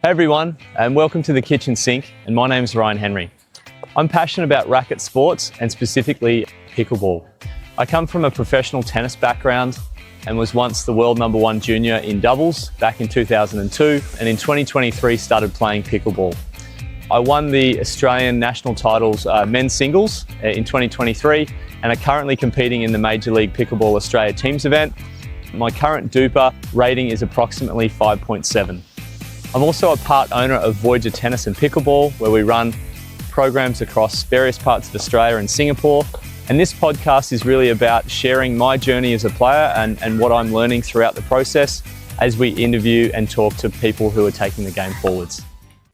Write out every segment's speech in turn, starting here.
Hey everyone, and welcome to the Kitchen Sink, and my name's Ryan Henry. I'm passionate about racket sports and specifically pickleball. I come from a professional tennis background and was once the world #1 junior in doubles back in 2002, and in 2023 started playing pickleball. I won the Australian national titles men's singles in 2023 and are currently competing in the Major League Pickleball Australia teams event. My current DUPA rating is approximately 5.7. I'm also a part owner of Voyager Tennis and Pickleball, where we run programs across various parts of Australia and Singapore. And this podcast is really about sharing my journey as a player and what I'm learning throughout the process as we interview and talk to people who are taking the game forwards.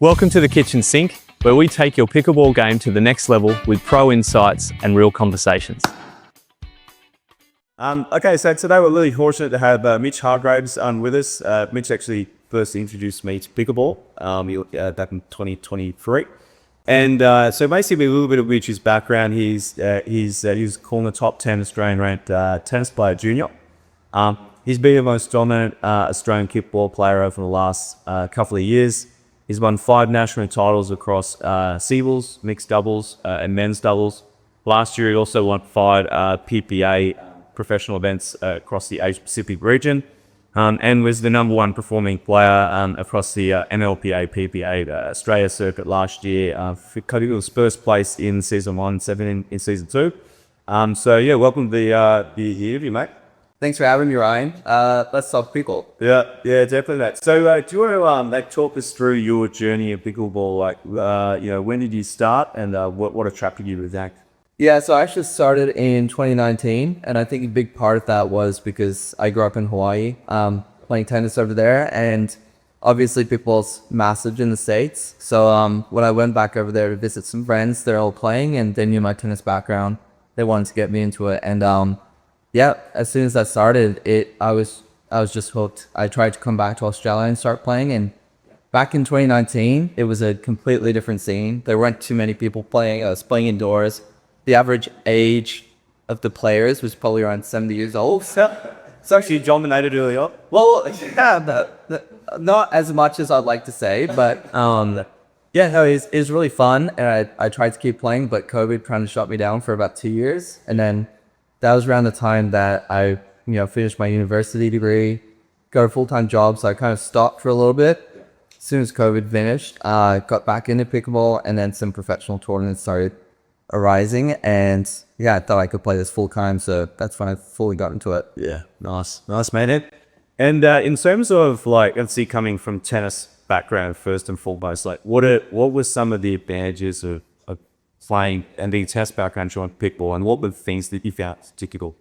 Welcome to the Kitchen Sink, where we take your pickleball game to the next level with pro insights and real conversations. Okay, so today we're really fortunate to have Mitch Hargreaves with us. Mitch actually first introduced me to pickleball back in 2023. And so basically a little bit of Mitch's background, he was called the top 10 Australian ranked tennis player junior. He's been the most dominant Australian kickball player over the last couple of years. He's won 5 national titles across singles, mixed doubles, and men's doubles. Last year he also won 5 PPA professional events across the Asia Pacific region, and was the #1 performing player across the MLPA PPA Australia circuit last year. He was first place in season 1, 7 in season 2. So yeah, welcome to the interview, mate. Thanks for having me, Ryan. Let's talk pickle. Yeah, definitely that. So do you want to talk us through your journey of pickleball? When did you start, and what attracted you to that? Yeah, so I actually started in 2019, and I think a big part of that was because I grew up in Hawaii, playing tennis over there, and obviously pickleball's massive in the States. So when I went back over there to visit some friends, they're all playing, and they knew my tennis background. They wanted to get me into it, and yeah, as soon as that started, I was just hooked. I tried to come back to Australia and start playing, and back in 2019, it was a completely different scene. There weren't too many people playing. I was playing indoors. The average age of the players was probably around 70 years old. It's actually dominated early on. Well, yeah, not as much as I'd like to say, but yeah, no, it was really fun, and I tried to keep playing, but COVID kind of shut me down for about 2 years, and then that was around the time that I finished my university degree, got a full-time job, so I kind of stopped for a little bit. As soon as COVID finished, I got back into pickleball, and then some professional tournaments started arising, and yeah, I thought I could play this full time, so that's when I fully got into it. Yeah, nice, man. And in terms of let's see, coming from tennis background first and foremost, what were some of the advantages of playing and being tennis background joining pickleball, and what were the things that you found difficult?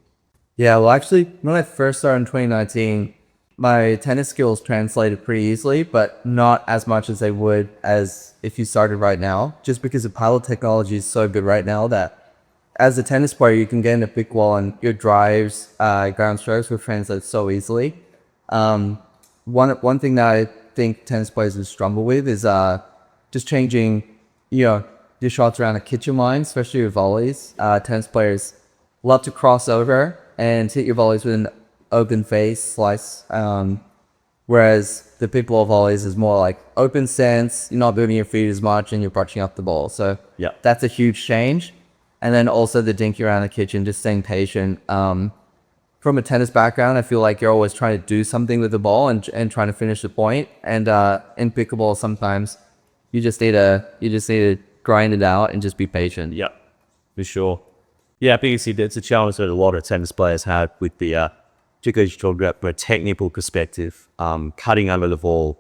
Yeah, well, actually, when I first started in 2019, my tennis skills translated pretty easily, but not as much as they would as if you started right now, just because the paddle technology is so good right now that as a tennis player, you can get into pickleball and your drives, ground strokes will translate so easily. One thing that I think tennis players would struggle with is just changing your shots around a kitchen line, especially your volleys. Tennis players love to cross over and hit your volleys with an open face slice, whereas the pickleball volleys is more like open stance. You're not moving your feet as much, and you're punching up the ball. So yeah, that's a huge change. And then also the dinky around the kitchen, just staying patient. From a tennis background, I feel like you're always trying to do something with the ball and trying to finish the point. And in pickleball, sometimes you just need to grind it out and just be patient. Yeah, for sure. Yeah, because it's a challenge that a lot of tennis players have with the particularly you talk about from a technical perspective. Cutting under the ball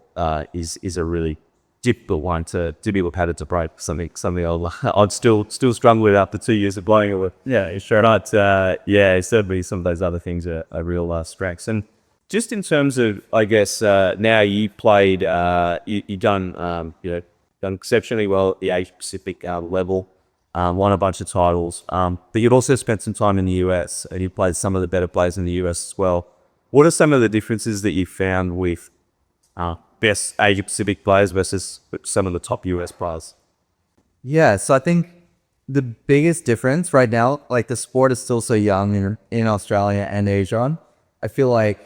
is a really difficult one to be able to break. Something I'd still struggle with after 2 years of playing it with. Yeah, sure. But yeah, certainly some of those other things are real strengths. And just in terms of, I guess, now you played, you done exceptionally well at the Asia Pacific level. Won a bunch of titles, but you've also spent some time in the US, and you played some of the better players in the US as well. What are some of the differences that you found with best Asia Pacific players versus some of the top US players? Yeah, so I think the biggest difference right now, like the sport is still so young in Australia and Asia. I feel like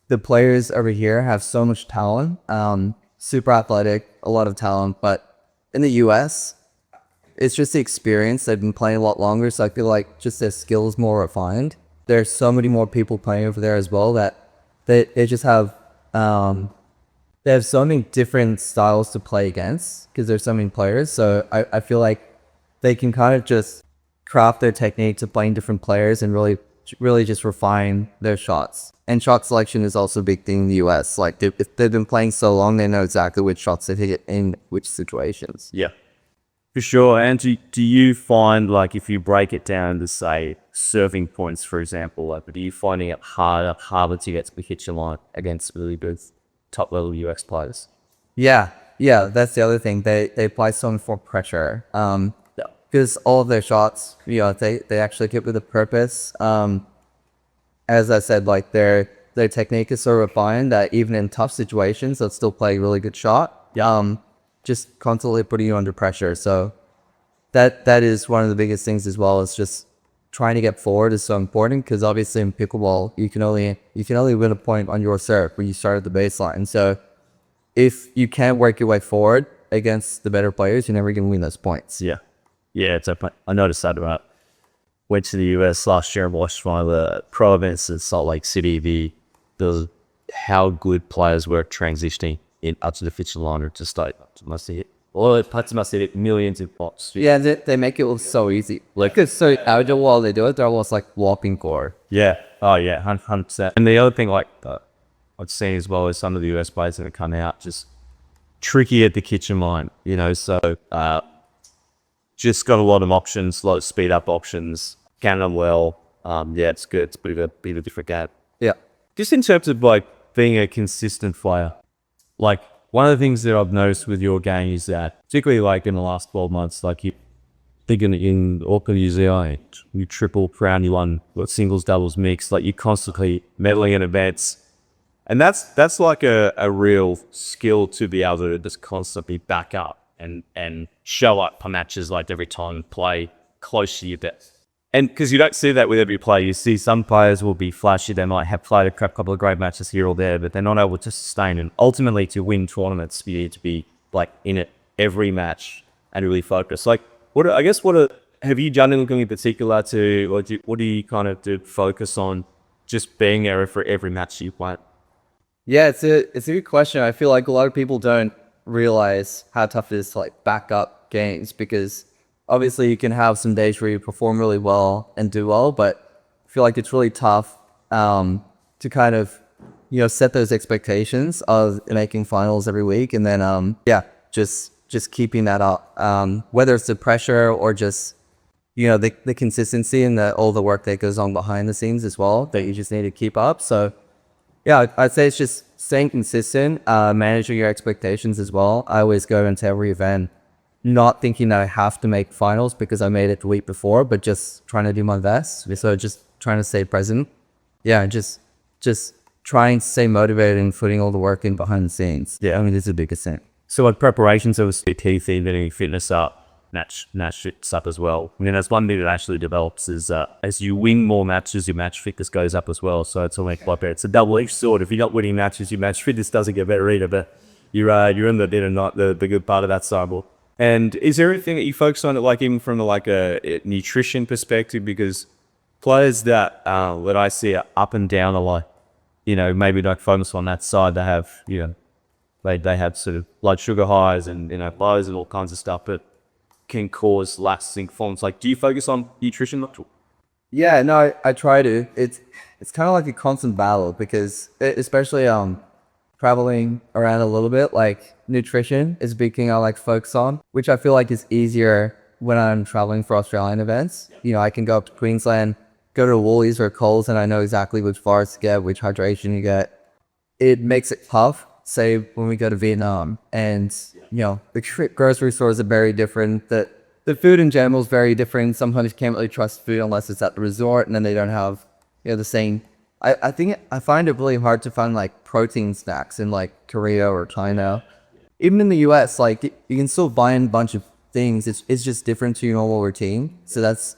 the players over here have so much talent. super athletic, a lot of talent. But in the US, it's just the experience. They've been playing a lot longer, so I feel like just their skills more refined. There's so many more people playing over there as well that they just have they have so many different styles to play against because there's so many players. So I feel like they can kind of just craft their technique to playing different players and really just refine their shots. And shot selection is also a big thing in the US. Like if they've been playing so long, they know exactly which shots to hit in which situations. Yeah, for sure. And do you find, like, if you break it down to, say, serving points, for example, like, do you finding it harder to get to the kitchen line against really good top level UX players? Yeah, that's the other thing. They apply so much more pressure. Because all of their shots, they actually hit with a purpose. As I said, like their technique is so refined that even in tough situations, they'll still play a really good shot. Just constantly putting you under pressure. So that is one of the biggest things as well. Is just trying to get forward is so important because obviously in pickleball you can only win a point on your serve when you start at the baseline. So if you can't work your way forward against the better players, you're never going to win those points. Yeah, I noticed that about went to the US last year and watched one of the pro events in Salt Lake City. The how good players were transitioning in up to the kitchen line or to start must hit. Well, it must hit millions of pots. Yeah, they make it look so easy. Like it's so agile while they do it. They're almost like walking core. Yeah. Oh yeah, 100%. And the other thing, like I'd say as well, is some of the US players that come out just tricky at the kitchen line. So just got a lot of options, a lot of speed up options. Can them well. Yeah, it's good. It's a bit of a different game. Yeah. Just in terms of like being a consistent player, like one of the things that I've noticed with your game is that, particularly like in the last 12 months, like you thinking in Auckland, New Zealand, you triple round, you won singles, doubles, mixed, like you're constantly medaling in events. And that's like a real skill to be able to just constantly back up and show up for matches like every time and play close to your best. And because you don't see that with every player, you see some players will be flashy. They might have played a couple of great matches here or there, but they're not able to sustain. And ultimately, to win tournaments, you need to be like in it every match and really focus. Like, what have you done anything in particular to, what do you kind of do focus on just being there for every match you play? Yeah, it's a good question. I feel like a lot of people don't realize how tough it is to like back up games because obviously you can have some days where you perform really well and do well, but I feel like it's really tough to kind of set those expectations of making finals every week and then just keeping that up, whether it's the pressure or just the consistency and all the work that goes on behind the scenes as well that you just need to keep up. So yeah, I'd say it's just staying consistent, managing your expectations as well. I always go into every event not thinking that I have to make finals because I made it the week before, but just trying to do my best. So just trying to stay present. Yeah, just trying to stay motivated and putting all the work in behind the scenes. Yeah, I mean, this is the biggest thing. So at preparations, obviously, key thing, getting fitness up, match fitness up as well. I mean, that's one thing that actually develops is as you win more matches, your match fitness goes up as well. So it's always quite better. It's a double-edged sword. If you're not winning matches, your match fitness doesn't get better either. But you're in the good part of that cycle. And is there anything that you focus on, like even from like a nutrition perspective? Because players that I see are up and down a lot, maybe don't focus on that side. They have, they have sort of blood sugar highs and lows and all kinds of stuff, but can cause lasting forms. Like, do you focus on nutrition? Yeah, no, I try to. It's kind of like a constant battle because especially traveling around a little bit, like nutrition is a big thing I like to focus on, which I feel like is easier when I'm traveling for Australian events. I can go up to Queensland, go to Woolies or Coles, and I know exactly which bars to get, which hydration you get. It makes it tough, say, when we go to Vietnam. And, the grocery stores are very different. The food in general is very different. Sometimes you can't really trust food unless it's at the resort, and then they don't have, the same. I think I find it really hard to find like protein snacks in like Korea or China. Even in the US, like you can still buy in a bunch of things. It's just different to your normal routine. So that's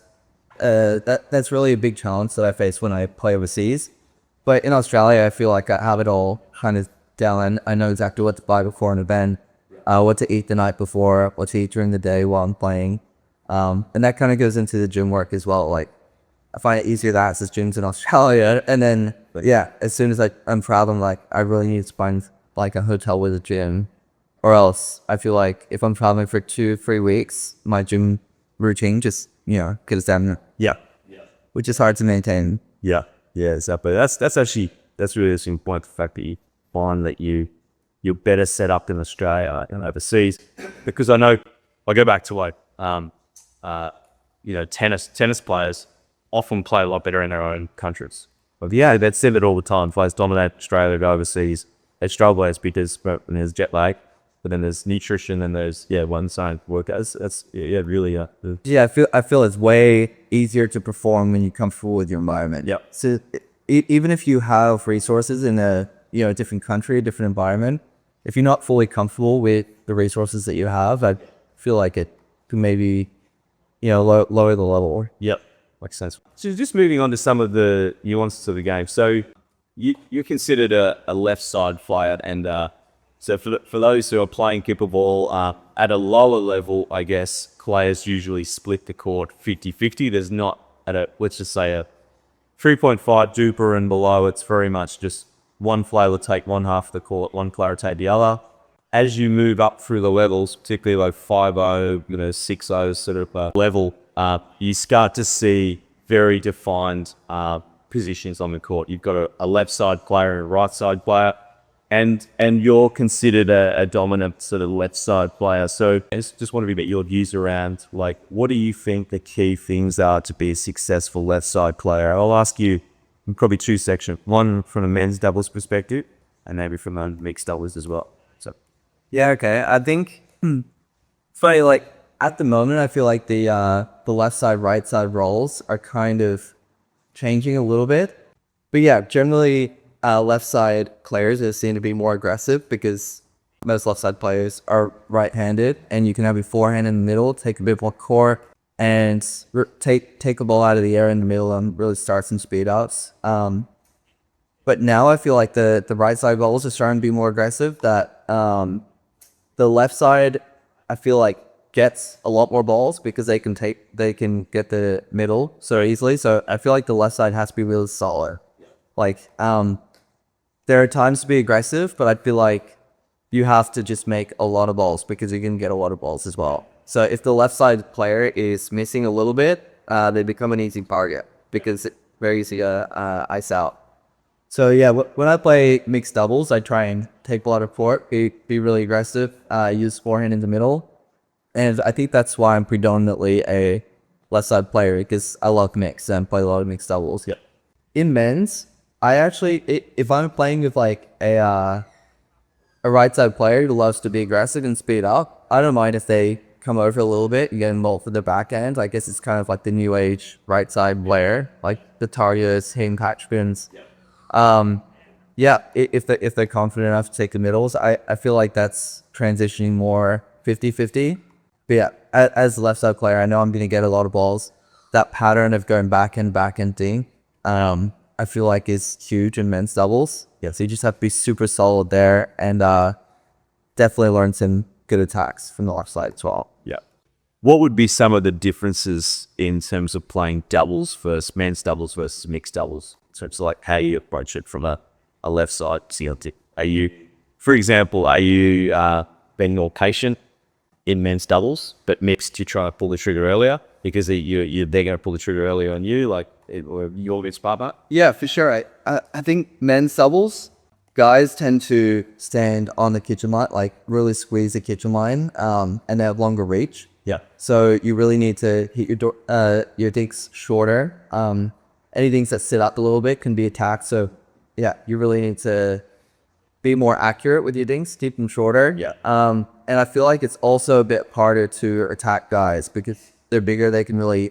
really a big challenge that I face when I play overseas. But in Australia, I feel like I have it all kind of down. I know exactly what to buy before an event, what to eat the night before, what to eat during the day while I'm playing. And that kind of goes into the gym work as well. Like, I find it easier to access gyms in Australia. And then, yeah, as soon as I'm traveling, like, I really need to find like a hotel with a gym. Or else I feel like if I'm traveling for 2-3 weeks, my gym routine just, goes down, Yeah. which is hard to maintain. Yeah. Yeah, exactly. That's really the point, the fact that you find that you're better set up in Australia and overseas. Because I know, I go back to like, tennis players often play a lot better in their own countries. But yeah, they'd say that all the time. Players dominate Australia, go overseas. They struggle as because there's jet lag, but then there's nutrition and there's one side workouts. That's really Yeah, I feel it's way easier to perform when you're comfortable with your environment. Yep. So even if you have resources in a different country, a different environment, if you're not fully comfortable with the resources that you have, I feel like it could maybe lower the level. Yep. Makes sense. So just moving on to some of the nuances of the game. So you're considered a left side flyer, and so for those who are playing pickleball at a lower level, I guess players usually split the court 50-50. There's not let's just say a 3.5 duper and below. It's very much just one player will take one half of the court, one player will take the other. As you move up through the levels, particularly like 5-0, 6-0 sort of level, you start to see very defined positions on the court. You've got a left side player and a right side player, and you're considered a dominant sort of left side player. So I just want to get your views around, like, what do you think the key things are to be a successful left side player? I'll ask you in probably two sections, one from a men's doubles perspective and maybe from a mixed doubles as well. So Yeah, okay. I think funny, like at the moment I feel like the left side, right side roles are kind of changing a little bit. But yeah, generally left side players are seen to be more aggressive because most left side players are right-handed, and you can have your forehand in the middle, take a bit more core, and take a ball out of the air in the middle and really start some speed outs. But now I feel like the right side bowls are starting to be more aggressive. That the left side, I feel like, gets a lot more balls because they can get the middle so easily. So I feel like the left side has to be really solid. Like there are times to be aggressive, but I feel like you have to just make a lot of balls because you can get a lot of balls as well. So if the left side player is missing a little bit, they become an easy target because it's very easy to ice out. So yeah, when I play mixed doubles, I try and take a lot of court, be really aggressive, use forehand in the middle. And I think that's why I'm predominantly a left side player, because I love mix and play a lot of mixed doubles. yeah. In men's, I actually, if I'm playing with like a right side player who loves to be aggressive and speed up, I don't mind if they come over a little bit and get involved for the backhand. I guess it's kind of like the new age right side player, like the Tarias, Hayden Patchkins. If they're confident enough to take the middles, I feel like that's transitioning more 50-50. But yeah, as a left side player, I know I'm going to get a lot of balls. That pattern of going backhand thing, I feel like is huge in men's doubles. Yeah, so you just have to be super solid there and definitely learn some good attacks from the left side as well. Yeah. What would be some of the differences in terms of playing doubles versus men's doubles versus mixed doubles? So it's like how you approach it from a left side CLT. Are you being more patient in men's doubles, but mixed you try to pull the trigger earlier because they're going to pull the trigger earlier on you, like or you're against partner? Yeah, for sure. I think men's doubles, guys tend to stand on the kitchen line, like really squeeze the kitchen line, and they have longer reach. Yeah. So you really need to hit your dinks shorter. Anything that sit up a little bit can be attacked. So yeah, you really need to be more accurate with your dinks, keep them shorter. Yeah. And I feel like it's also a bit harder to attack guys because they're bigger. They can really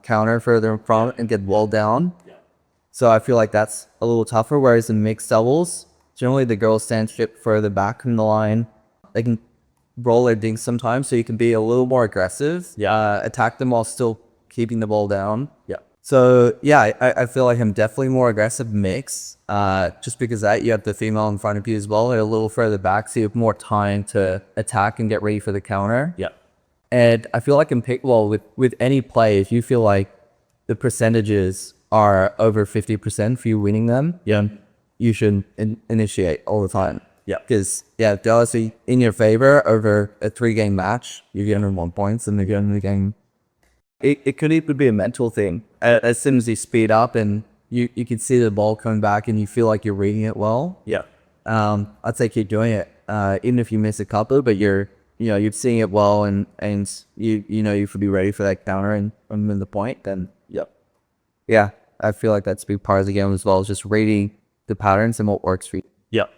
counter further in front and get walled down. Yeah. So I feel like that's a little tougher. Whereas in mixed doubles, generally the girls stand ship further back from the line. They can roll their dinks sometimes, so you can be a little more aggressive. Yeah. Attack them while still keeping the ball down. Yeah. So yeah, I feel like I'm definitely more aggressive mix. Just because that you have the female in front of you as well, they're a little further back, so you have more time to attack and get ready for the counter. Yeah. And I feel like in pickleball with any play, if you feel like the percentages are over 50% for you winning them, Yeah. you should initiate all the time. Yeah. Because yeah, if they're obviously in your favor over a 3-game match, you're getting 1 points and they're getting the game. It could even be a mental thing. As soon as you speed up and you can see the ball coming back and you feel like you're reading it well, Yeah. I'd say keep doing it. Even if you miss a couple, but you're seeing it well and you could be ready for that counter and win the point, then Yep. yeah, I feel like that's a big part of the game as well, is just reading the patterns and what works for you. Yep.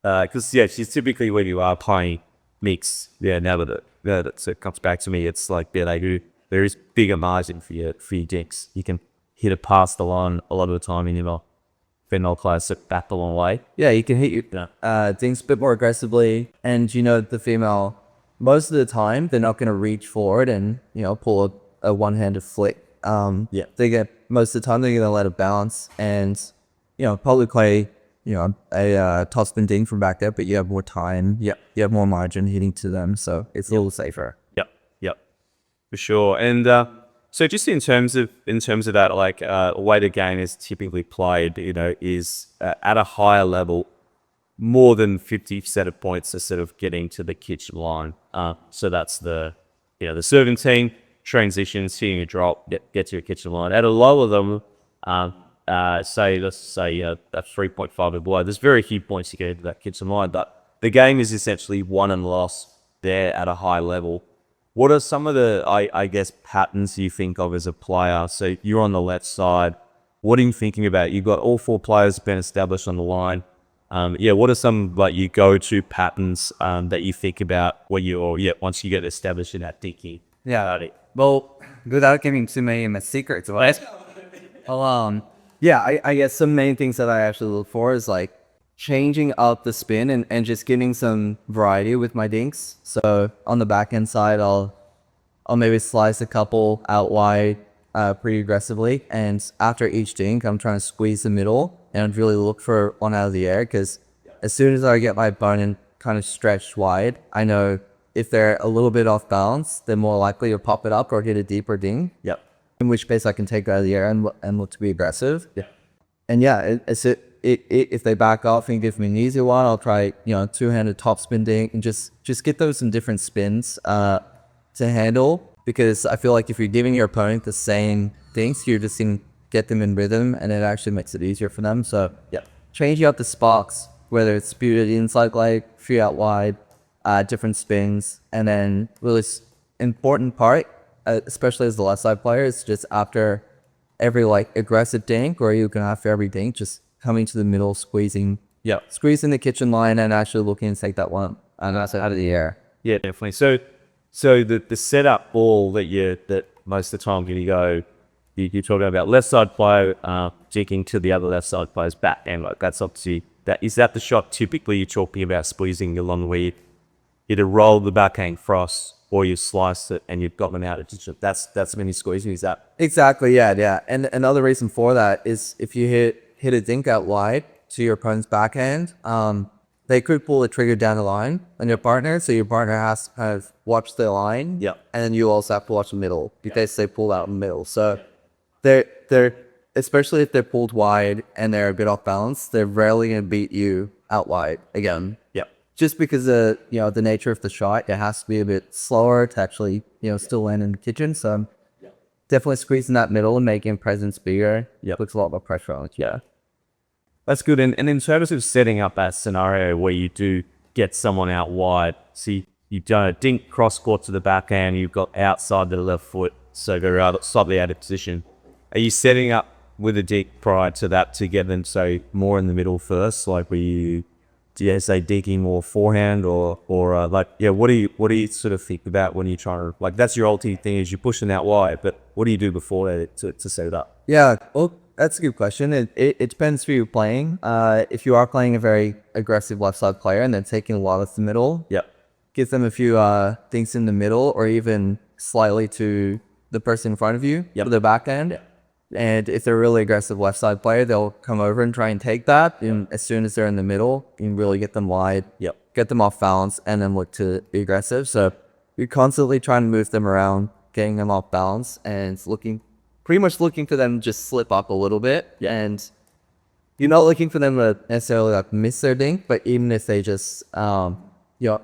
Because she's typically when you are playing mix. Yeah. Now that it comes back to me, it's like there is bigger margin for your dinks. You can hit it past the line a lot of the time in your female players sit back the long way. Yeah, you can hit your things a bit more aggressively, and the female, most of the time they're not going to reach forward and pull a one-handed flick. Yeah. Most of the time they're going to let it bounce and probably play a top spin ding from back there, but you have more time. Yeah. You have more margin hitting to them, so it's a little safer. Yep. Yep. For sure. And so just in terms of that, like the way the game is typically played, is at a higher level, more than 50% of points are sort of getting to the kitchen line. So that's the serving team, transitions, hitting a drop, get to your kitchen line. At a lower level, let's say a 3.5 and below, there's very few points to get into that kitchen line, but the game is essentially won and lost there at a high level. What are some of the, I guess, patterns you think of as a player? So you're on the left side. What are you thinking about? You've got all 4 players been established on the line. What are some like your go-to patterns that you think about when once you get established in that thinking? Yeah. Well, without giving too many of my secrets away, I guess some main things that I actually look for is like changing up the spin and just getting some variety with my dinks. So on the back end side, I'll maybe slice a couple out wide pretty aggressively, and after each dink I'm trying to squeeze the middle and really look for one out of the air, because as soon as I get my opponent kind of stretched wide, I know if they're a little bit off balance, they're more likely to pop it up or hit a deeper ding. Yep. In which case I can take it out of the air and look to be aggressive. Yeah. And yeah, if they back off and give me an easier one, I'll try 2-handed top spin ding and just get those in different spins to handle, because I feel like if you're giving your opponent the same things, you're just going to get them in rhythm, and it actually makes it easier for them. So yeah, changing out the spots, whether it's spewed inside leg, free out wide, different spins, and then really important part, especially as the left side player, is just after every aggressive dink, or you can after every dink, just coming to the middle, squeezing the kitchen line and actually looking to take that one and that's out of the air. Yeah, definitely. So the setup ball that most of the time you're talking about left side player jigging to the other left side player's back end, like that's obviously is that the shot typically you're talking about squeezing along where you either roll the backhand cross or you slice it and you've gotten out of it. That's many squeezing, is that? Exactly, yeah. And another reason for that is if you hit a dink out wide to your opponent's backhand, they could pull the trigger down the line on your partner, so your partner has to kind of watch the line. Yeah. And then you also have to watch the middle because they pull out in the middle. So they're especially if they're pulled wide and they're a bit off balance, they're rarely gonna beat you out wide again. Yeah. Just because of the nature of the shot, it has to be a bit slower to actually still land in the kitchen. So definitely squeezing that middle and making presence bigger puts a lot more pressure on it. Yeah. That's good. And in terms of setting up that scenario where you do get someone out wide, see you've done a dink cross court to the backhand, you've got outside the left foot, so they're slightly out of position. Are you setting up with a dink prior to that to get them more in the middle first? Like do you say dinking more forehand or what do you sort of think about when you're trying to, that's your ultimate thing is you're pushing out wide, but what do you do before that to set it up? Yeah, well, that's a good question. It depends who you're playing. If you are playing a very aggressive left side player and they're taking a lot of the middle, give them a few things in the middle or even slightly to the person in front of you for the backhand. And if they're a really aggressive left side player, they'll come over and try and take that. And as soon as they're in the middle, you can really get them wide, get them off balance, and then look to be aggressive. So you're constantly trying to move them around, getting them off balance, and pretty much looking for them to just slip up a little bit. And you're not looking for them to necessarily like miss their dink, but even if they just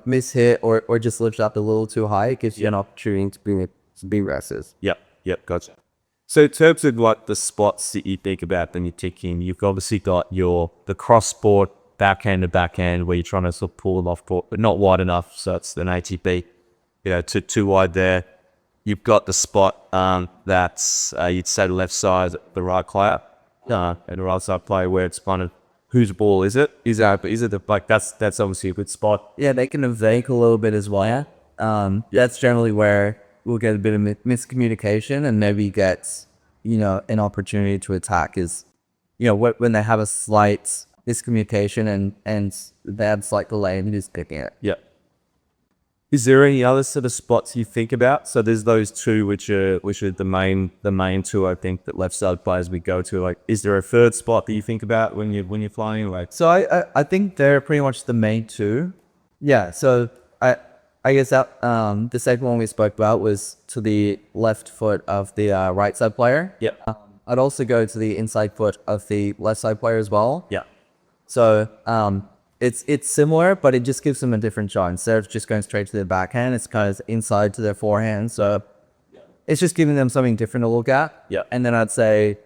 miss hit or just lift up a little too high, it gives you an opportunity to be aggressive. Yep, gotcha. So in terms of like the spots that you think about when you're ticking, you've obviously got the cross sport backhand to backhand where you're trying to sort of pull it off court, but not wide enough, so it's an ATP, too wide there. You've got the spot that's you'd say the left side, the right player, and the right side player where it's kind of whose ball is it? Is it that's obviously a good spot. Yeah, they can evade a little bit as well. That's generally where we'll get a bit of miscommunication and maybe get, an opportunity to attack is, when they have a slight miscommunication and that's like the lane who's picking it. Yeah. Is there any other sort of spots you think about? So there's those two which are the main two I think that left side players we go to. Like, is there a third spot that you think about when you're flying? Like, so I think they're pretty much the main two. Yeah. So I guess that the second one we spoke about was to the left foot of the right side player. Yeah. I'd also go to the inside foot of the left side player as well. Yeah. So it's similar, but it just gives them a different shot. Instead of just going straight to their backhand, it's kind of inside to their forehand. So it's just giving them something different to look at. Yeah. And then I'd say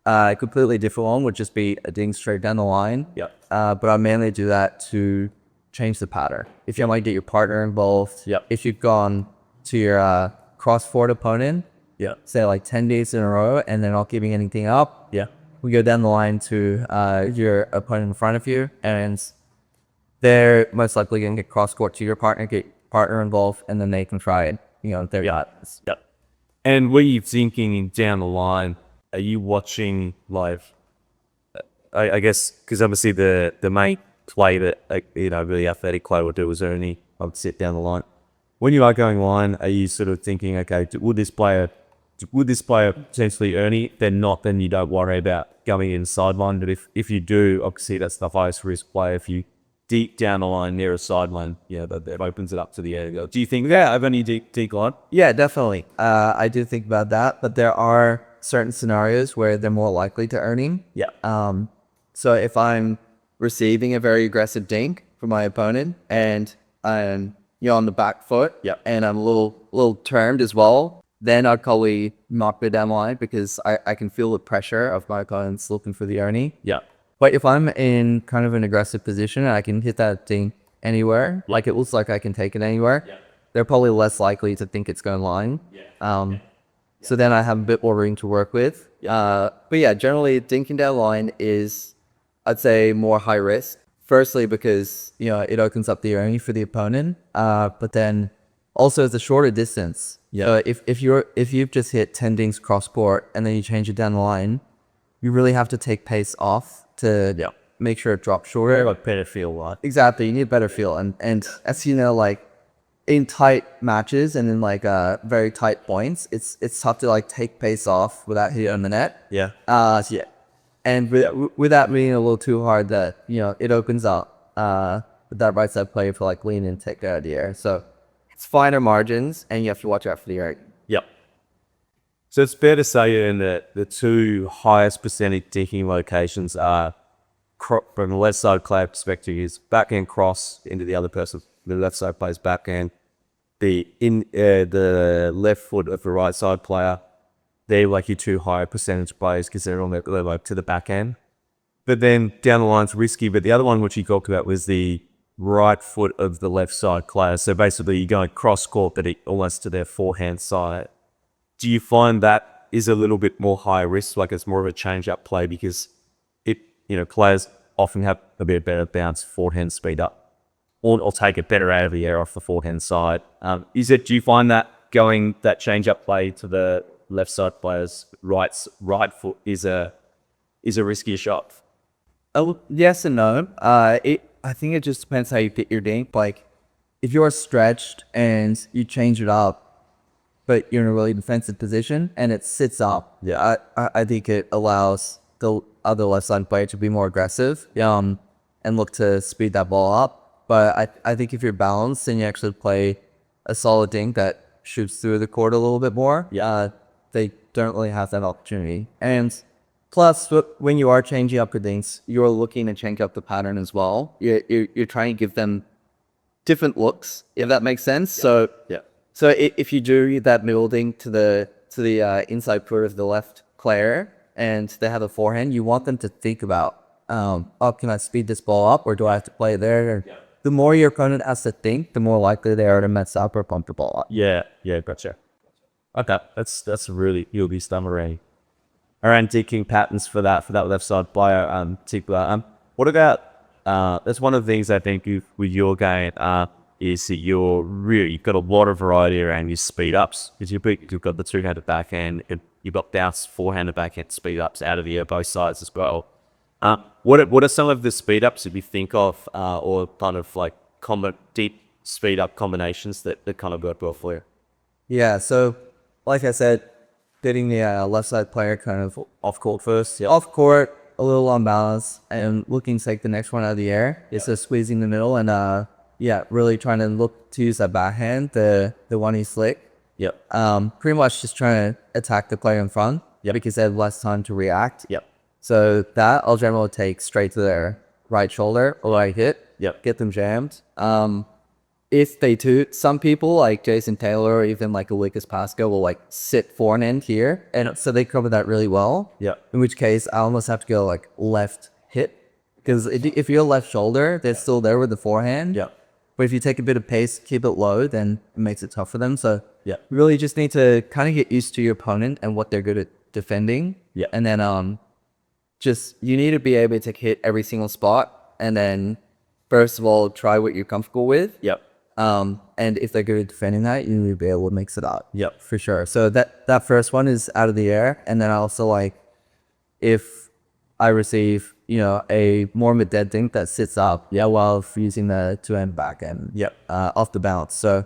a completely different one would just be a ding straight down the line. Yeah. But I mainly do that to change the pattern. If you might get your partner involved. Yep. If you've gone to your cross-forward opponent, say like 10 days in a row, and they're not giving anything up, we go down the line to your opponent in front of you, and they're most likely going to get cross-court to your partner, get your partner involved, and then they can try it. They're not. Yep. And were you thinking down the line, are you watching live? I guess, because obviously the main play that really athletic player would do is Ernie. I would sit down the line. When you are going line, are you sort of thinking, okay, would this player potentially Ernie? Then not, then you don't worry about going in sideline. But if you do, obviously that's the highest risk play. If you deep down the line near a sideline, that opens it up to the air. Do you think, I've only deep line? Yeah, definitely. I do think about that, but there are certain scenarios where they're more likely to earning. Yeah. So if I'm receiving a very aggressive dink from my opponent and I'm on the back foot, and I'm a little termed as well, then I'd probably knock it down the line because I can feel the pressure of my opponents looking for the Ernie. Yeah. But if I'm in kind of an aggressive position and I can hit that dink anywhere, like it looks like I can take it anywhere, they're probably less likely to think it's going line. So then I have a bit more room to work with. But yeah, generally dinking down line is, I'd say, more high risk. Firstly, because it opens up the Ernie for the opponent, but then also it's a shorter distance. So if you've just hit 10 dinks cross court and then you change it down the line, you really have to take pace off to make sure it drops shorter. Like better feel, right? Exactly, you need a better feel, and as you know, like in tight matches and in like very tight points, it's tough to like take pace off without hitting on the net. Yeah. And without being a little too hard, that it opens up with that right side player for like lean and take it out of the air. So it's finer margins, and you have to watch out for the air. Yep. So it's fair to say in that the two highest percentage dinking locations are, from the left side player perspective, is backhand cross into the other person. The left side plays backhand. The left foot of the right side player, they're like your two higher percentage players because they're on their like to the backhand. But then down the line's risky. But the other one which you talked about was the right foot of the left side player. So basically you're going cross court, but almost to their forehand side. Do you find that is a little bit more high risk, like it's more of a change-up play because players often have a bit better bounce, forehand speed up, or take it better out of the air off the forehand side? Do you find that going that change-up play to the left side player's right foot is a riskier shot? Oh, yes and no. I think it just depends how you pick your dink. Like if you're stretched and you change it up, but you're in a really defensive position and it sits up. Yeah, I think it allows the other left side player to be more aggressive, and look to speed that ball up. But I think if you're balanced and you actually play a solid dink that shoots through the court a little bit more, they don't really have that opportunity. And plus, when you are changing up your dinks, you're looking to change up the pattern as well. You're trying to give them different looks, if that makes sense. So if you do that middle dink to the inside foot of the left player and they have a forehand, you want them to think about, can I speed this ball up or do I have to play it there? The more your opponent has to think, the more likely they are to mess up or pump the ball up. Yeah, gotcha. Okay, that's a really UB summary around dinking patterns for that left side player. What about that's one of the things I think with your game is that you've got a lot of variety around your speed ups because you've got the two-handed backhand, and you've got bounce forehand and backhand speed ups out of the air both sides as well. What are some of the speed ups that you think of, or kind of like deep speed up combinations that kind of work well for you? Yeah, so like I said, getting the left side player kind of off court first. Off court, a little unbalanced, and looking to take the next one out of the air. So squeezing the middle and really trying to look to use that backhand, the one he's slick. Pretty much just trying to attack the player in front because they have less time to react. So that I'll generally take straight to their right shoulder or right hit. Get them jammed. If they do, some people like Jason Taylor or even like a Lucas Pasco will like sit forehand here, and so they cover that really well. In which case, I almost have to go like left hit, because if you're left shoulder, they're still there with the forehand. But if you take a bit of pace, keep it low, then it makes it tough for them. So you really just need to kind of get used to your opponent and what they're good at defending. And then just you need to be able to hit every single spot, and then first of all try what you're comfortable with. And if they're good at defending that, you need to be able to mix it up. For sure. So that first one is out of the air, and then I also like if I receive a more of a dead dink that sits up while using the two-hand backhand off the bounce. So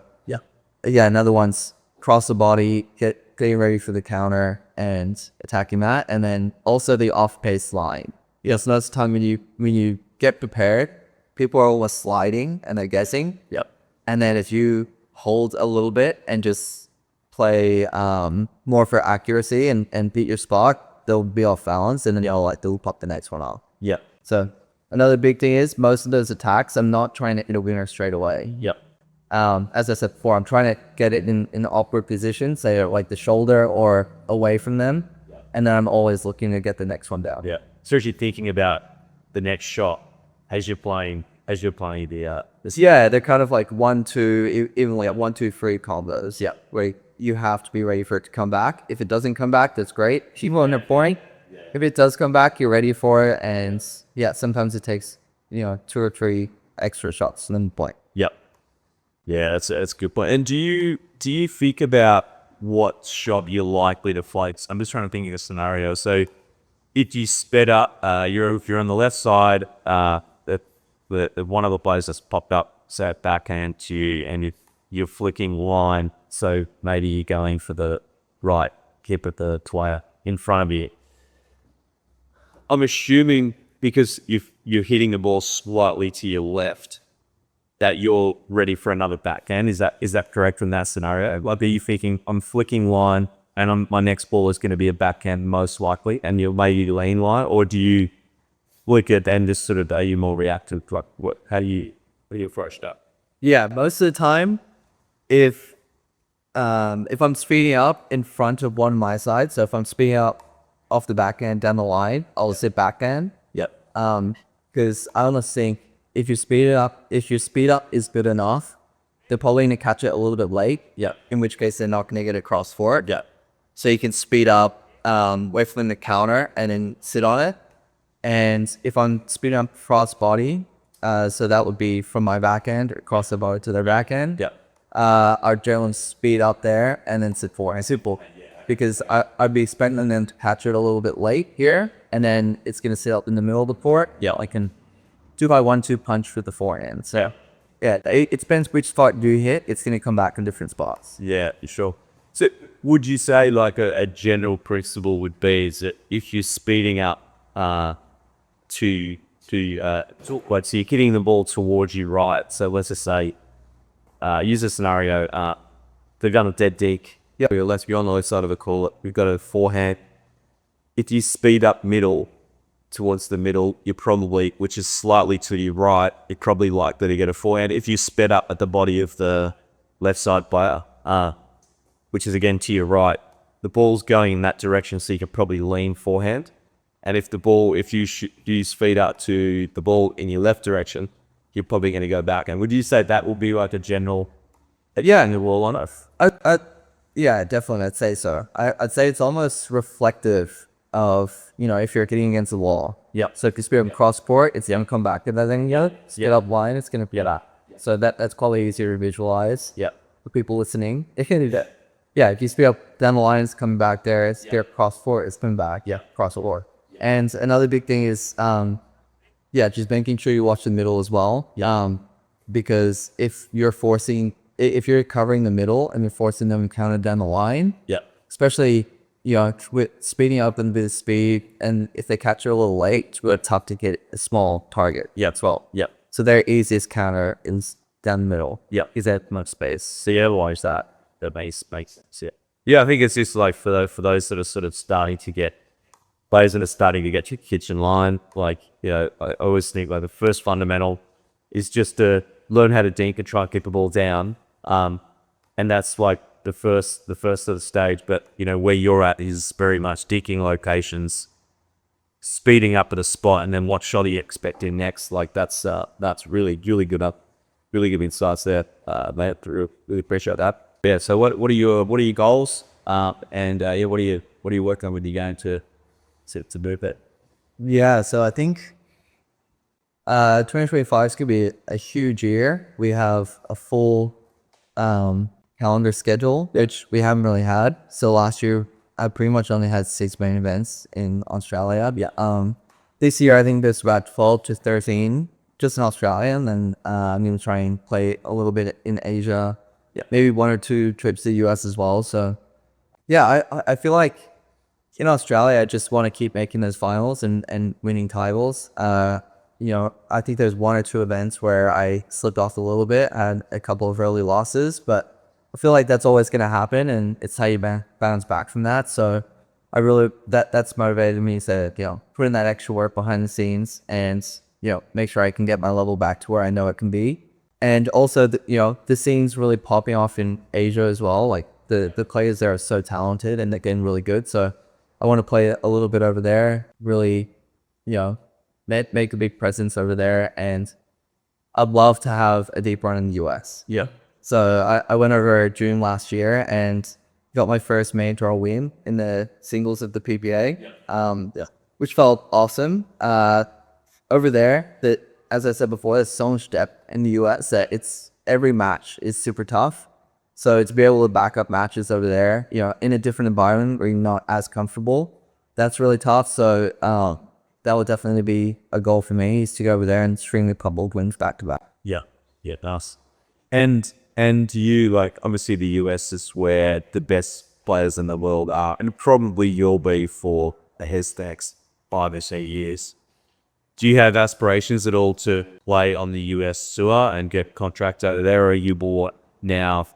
another one's cross the body, getting ready for the counter and attacking that, and then also the off-pace line. So that's the time when you get prepared, people are almost sliding and they're guessing. And then if you hold a little bit and just play more for accuracy and beat your spot, they'll be off balance, and then they'll pop the next one off. So another big thing is most of those attacks, I'm not trying to hit a winner straight away. As I said before, I'm trying to get it in an awkward position, say like the shoulder or away from them, and then I'm always looking to get the next one down. So you're thinking about the next shot as you're playing the they're kind of like 1-2, even like 1-2-3 combos. Where you have to be ready for it to come back. If it doesn't come back, that's great. Keep on the point. If it does come back, you're ready for it. And sometimes it takes 2 or 3 extra shots and then point. That's a good point. And do you think about what shot you're likely to play? I'm just trying to think of a scenario. So if you sped up, if you're on the left side, the one of the players that's popped up, say a backhand to you, and you're flicking line, so maybe you're going for the right hip of the player in front of you. I'm assuming because you're hitting the ball slightly to your left, that you're ready for another backhand. Is that correct in that scenario? Like, are you thinking I'm flicking line and my next ball is going to be a backhand most likely, and you're maybe lean line, or do you look at and just sort of, are you more reactive? Like, how do you approach that? Most of the time, if I'm speeding up in front of one of my sides, so if I'm speeding up off the backhand down the line, I'll sit backhand. Because I almost think if your speed up is good enough, they're probably going to catch it a little bit late. In which case they're not going to get across for it. So you can speed up, wait for them to counter, and then sit on it. And if I'm speeding up cross body, so that would be from my backhand across the body to their backhand. I'd generally speed up there and then sit forehand. Simple. Because I'd be expecting them to catch it a little bit late here, and then it's going to sit up in the middle of the court. I can 2x1-2 punch with the forehand. So it depends which spot you hit. It's going to come back in different spots. Sure. So would you say like a general principle would be is that if you're speeding up so you're hitting the ball towards you, right? So let's just say use a scenario, they've done a dead deke. Yeah, you're on the left side of a court. We've got a forehand. If you speed up middle towards the middle, you're probably, which is slightly to your right, you're probably likely to get a forehand. If you sped up at the body of the left side player, which is again to your right, the ball's going in that direction, so you can probably lean forehand. And if you speed up to the ball in your left direction, you're probably going to go back. And would you say that will be like a general, Yeah, in the wall on it? yeah, definitely. I'd say so. I'd say it's almost reflective of, if you're getting against the wall. Yep. So if you speed up cross court, it's going to come back to that thing again. Speed up line, it's going to be that. So that's probably easier to visualize. Yep. For people listening. It can do that. Yeah, if you speed up down the line, it's coming back there. It's there cross court, it's coming back. Yeah, cross the floor. And another big thing is, just making sure you watch the middle as well. Because if you're covering the middle and you're forcing them to counter down the line, especially, with speeding up and a bit of speed, and if they catch you a little late, it's really tough to get a small target as well. So their easiest counter is down the middle. Because they have much space. So yeah, watch that. That makes sense. Yeah, I think it's just like for those that are sort of starting to get players that are starting to get your kitchen line. Like, I always think like the first fundamental is just to learn how to dink and try and keep the ball down. And that's like the first sort of stage. But where you're at is very much dinking locations, speeding up at a spot, and then what shot are you expecting next? Like that's really good insights there, mate. Really appreciate that. Yeah. So what are your goals? What are you working on with your game to move it? Yeah, so I think 2025 is going to be a huge year. We have a full calendar schedule, which we haven't really had. So last year, I pretty much only had 6 main events in Australia. This year, I think there's about 12 to 13 just in Australia. And then I'm going to try and play a little bit in Asia. Maybe 1 or 2 trips to the US as well. So yeah, I feel like in Australia, I just want to keep making those finals and winning titles. I think there's 1 or 2 events where I slipped off a little bit, had a couple of early losses, but I feel like that's always going to happen, and it's how you bounce back from that. So I really, that's motivated me to, put in that extra work behind the scenes and, make sure I can get my level back to where I know it can be. And also, the scene's really popping off in Asia as well. Like the players there are so talented and they're getting really good. So I want to play a little bit over there, really, make a big presence over there. And I'd love to have a deep run in the US. So I went over June last year and got my first main draw win in the singles of the PPA, which felt awesome. Over there, as I said before, there's so much depth in the US that every match is super tough. So to be able to back up matches over there, in a different environment where you're not as comfortable, that's really tough. So that would definitely be a goal for me, is to go over there and string a couple of wins back to back. Yeah, nice. And you, like, obviously the US is where the best players in the world are, and probably you'll be for the next 5 or 6 years. Do you have aspirations at all to play on the US tour and get contract out there, or are you more now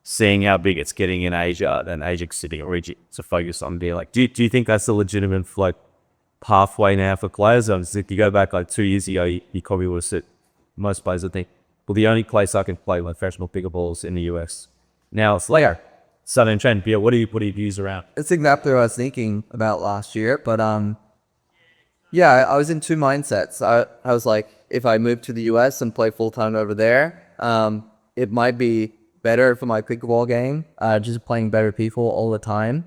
seeing how big it's getting in Asia and Asia sitting region to focus on being like, do you think that's a legitimate like pathway now for players? If you go back like 2 years ago, you probably would have said, most players would think, well, the only place I can play professional pickleball is in the US. Now it's like sudden trend. Yeah, what are your views around? It's exactly what I was thinking about last year, but yeah, I was in 2 mindsets. I was like, if I move to the US and play full-time over there, it might be better for my pickleball game, just playing better people all the time.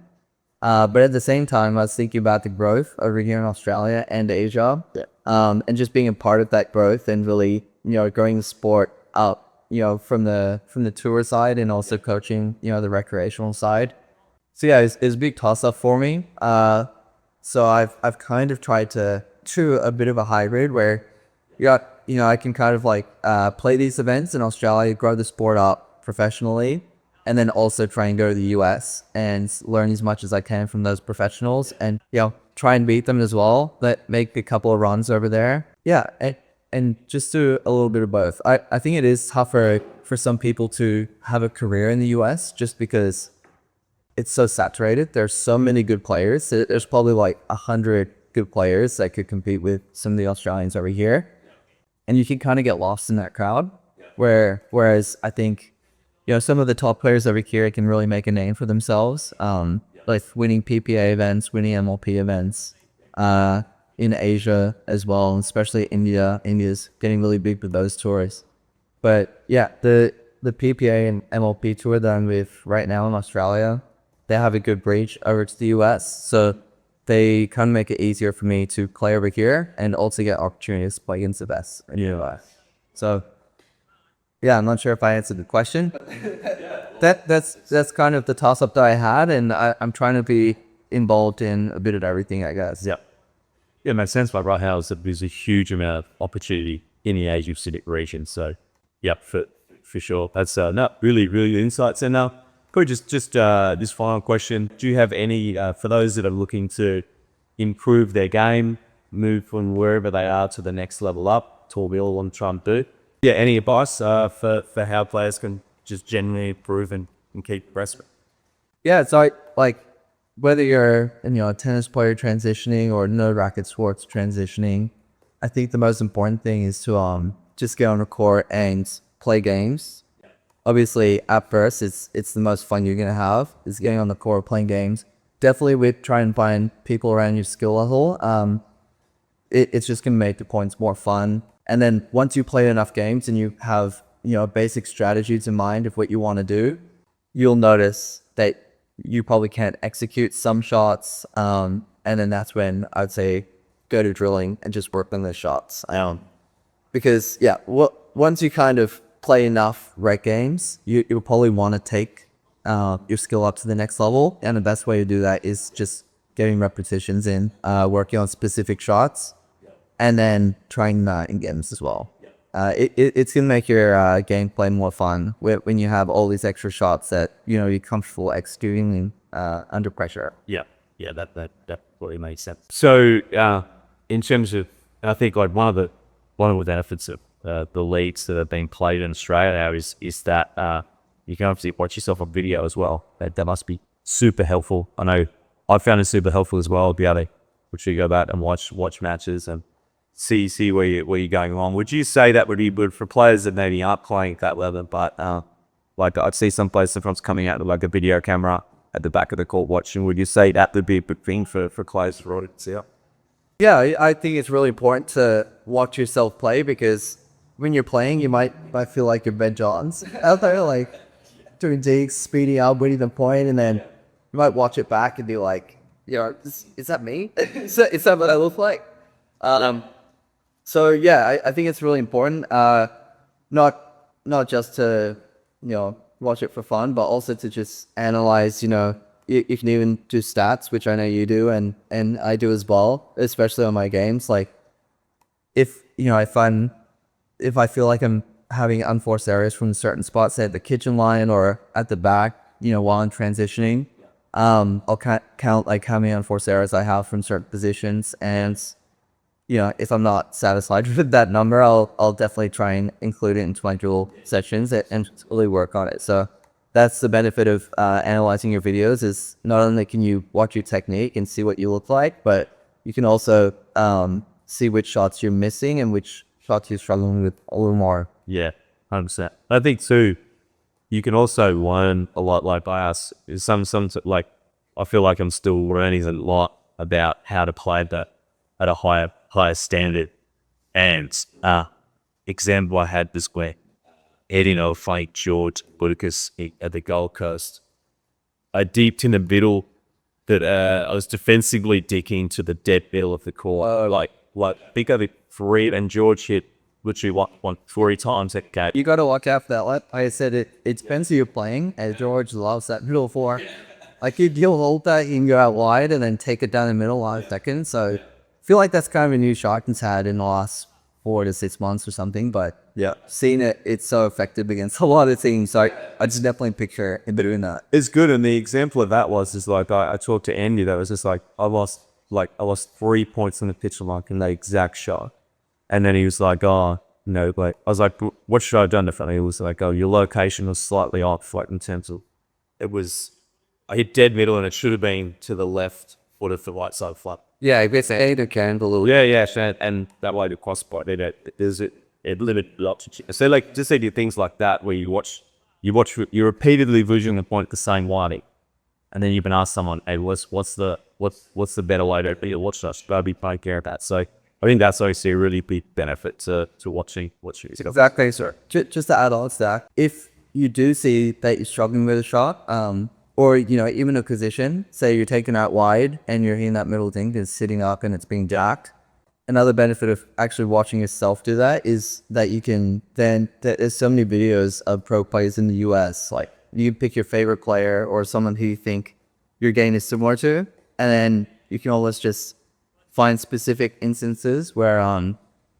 But at the same time, I was thinking about the growth over here in Australia and Asia, and just being a part of that growth and really, growing the sport up, from the tour side and also coaching, the recreational side. So yeah, it's a big toss-up for me. So I've kind of tried to do a bit of a hybrid where, I can kind of like play these events in Australia, grow the sport up professionally, and then also try and go to the US and learn as much as I can from those professionals, and try and beat them as well, but make a couple of runs over there. Yeah, and just do a little bit of both. I think it is tougher for some people to have a career in the US just because it's so saturated. There's so many good players. There's probably like 100 good players that could compete with some of the Australians over here, and you can kind of get lost in that crowd. Whereas I think some of the top players over here can really make a name for themselves, like winning PPA events, winning MLP events, in Asia as well, and especially India. India's getting really big with those tours. But yeah, the PPA and MLP tour that I'm with right now in Australia, they have a good reach over to the US, so they kind of make it easier for me to play over here and also get opportunities to play against the best in the US. So yeah, I'm not sure if I answered the question. That's kind of the toss-up that I had, and I'm trying to be involved in a bit of everything, I guess. Yeah, it makes sense. Like right now, there's a huge amount of opportunity in the Asia Pacific region. So, yeah, for sure. That's really good insights. And now, could we just this final question? Do you have any for those that are looking to improve their game, move from wherever they are to the next level up, to what we all want to try and do? Yeah, any advice for how players can just generally improve and keep progressing? Yeah, so like whether you're a tennis player transitioning or no racket sports transitioning, I think the most important thing is to just get on the court and play games. Obviously, at first, it's the most fun you're gonna have is getting on the court playing games. Definitely, with try and find people around your skill level. It's just gonna make the points more fun. And then once you play enough games and you have basic strategies in mind of what you want to do, you'll notice that you probably can't execute some shots. And then that's when I'd say go to drilling and just work on those shots. Because once you kind of play enough rec games, you'll probably want to take your skill up to the next level. And the best way to do that is just getting repetitions in, working on specific shots, and then trying in games as well. It's going to make your gameplay more fun when you have all these extra shots that you're comfortable executing under pressure. Yeah, that really makes sense. So in terms of, I think like one of the benefits of the leagues that have been played in Australia now is that you can obviously watch yourself on video as well. That must be super helpful. I know I found it super helpful as well to be able to go back and watch matches and see where you're going wrong. Would you say that would be good for players that maybe aren't playing at that level, but like I'd see some players sometimes coming out with like a video camera at the back of the court watching? Would you say that would be a big thing for players for audience? Yeah, I think it's really important to watch yourself play, because when you're playing, you might feel like you're Ben Johns out there, like doing digs, speeding up, winning the point, and then you might watch it back and be like, is that me? is that what I look like? So yeah, I think it's really important, not just to watch it for fun, but also to just analyze. You can even do stats, which I know you do, and I do as well, especially on my games. Like if I feel like I'm having unforced errors from certain spots, say at the kitchen line or at the back, while I'm transitioning, I'll count like how many unforced errors I have from certain positions, and if I'm not satisfied with that number, I'll definitely try and include it into my drill sessions and really work on it. So that's the benefit of analyzing your videos, is not only can you watch your technique and see what you look like, but you can also see which shots you're missing and which shots you're struggling with a little more. Yeah, 100%. I think too, you can also learn a lot. Like by us, some like I feel like I'm still learning a lot about how to play that at a higher standard. And example I had this way, heading over fight George Lucas at the Gold Coast. I deeped in the middle that I was defensively digging to the dead middle of the court. Like big over three, and George hit literally one 3 times that game. You got to watch out for that. Like I said, it depends who you're playing, and George loves that middle four. Like he'll hold that, he can go out wide and then take it down the middle last second. So I feel like that's kind of a new shot he's had in the last 4 to 6 months or something, but Yeah. seeing it, it's so effective against a lot of things. So I just definitely picture him doing that. It's good. And the example of that was just like, I talked to Andy, that was just like, I lost 3 points on the pitch mark in that exact shot. And then he was like, oh, no, like, I was like, what should I have done differently? It was like, oh, your location was slightly off, like in terms of, I hit dead middle and it should have been to the left foot of the right side flat. Yeah, I guess I can a little. Yeah, and that way the crossbar, it limited up to. So like, just say things like that where you repeatedly vision the point the same way, and then you can ask someone, hey, what's the better way to watch us? But be paying care of that. So I think that's obviously a really big benefit to watching. Exactly, sir. Just to add on to that, if you do see that you're struggling with a shot, or even a position, say you're taking out wide and you're hitting that middle thing, it's sitting up and it's being jacked. Another benefit of actually watching yourself do that is that you can then, there's so many videos of pro players in the US, like you can pick your favorite player or someone who you think your game is similar to, and then you can always just find specific instances where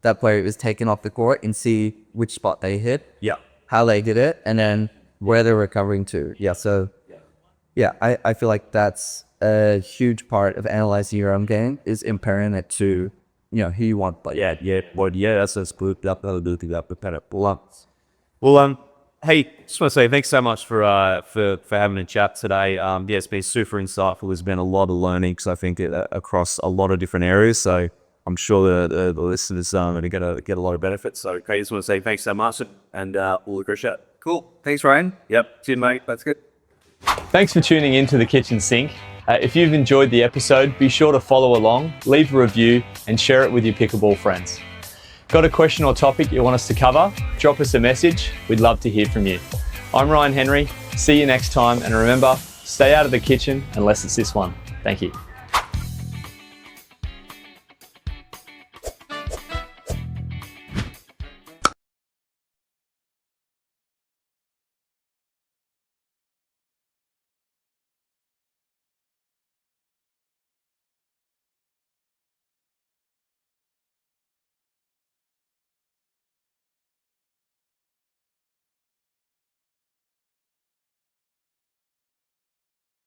that player is taken off the court and see which spot they hit, how they did it, and then where they're recovering to. Yeah, I feel like that's a huge part of analyzing your own game, is comparing it to, who you want to play. That's good. Well, hey, just want to say thanks so much for having a chat today. It's been super insightful. There's been a lot of learning, because I think across a lot of different areas. So I'm sure the listeners are going to get a lot of benefits. So, okay, just want to say thanks so much, and we'll appreciate it. Cool. Thanks, Ryan. Yep. Cheers, mate. That's good. Thanks for tuning in to the Kitchen Sink. If you've enjoyed the episode, be sure to follow along, leave a review, and share it with your pickleball friends. Got a question or topic you want us to cover? Drop us a message. We'd love to hear from you. I'm Ryan Henry. See you next time, and remember, stay out of the kitchen unless it's this one. Thank you.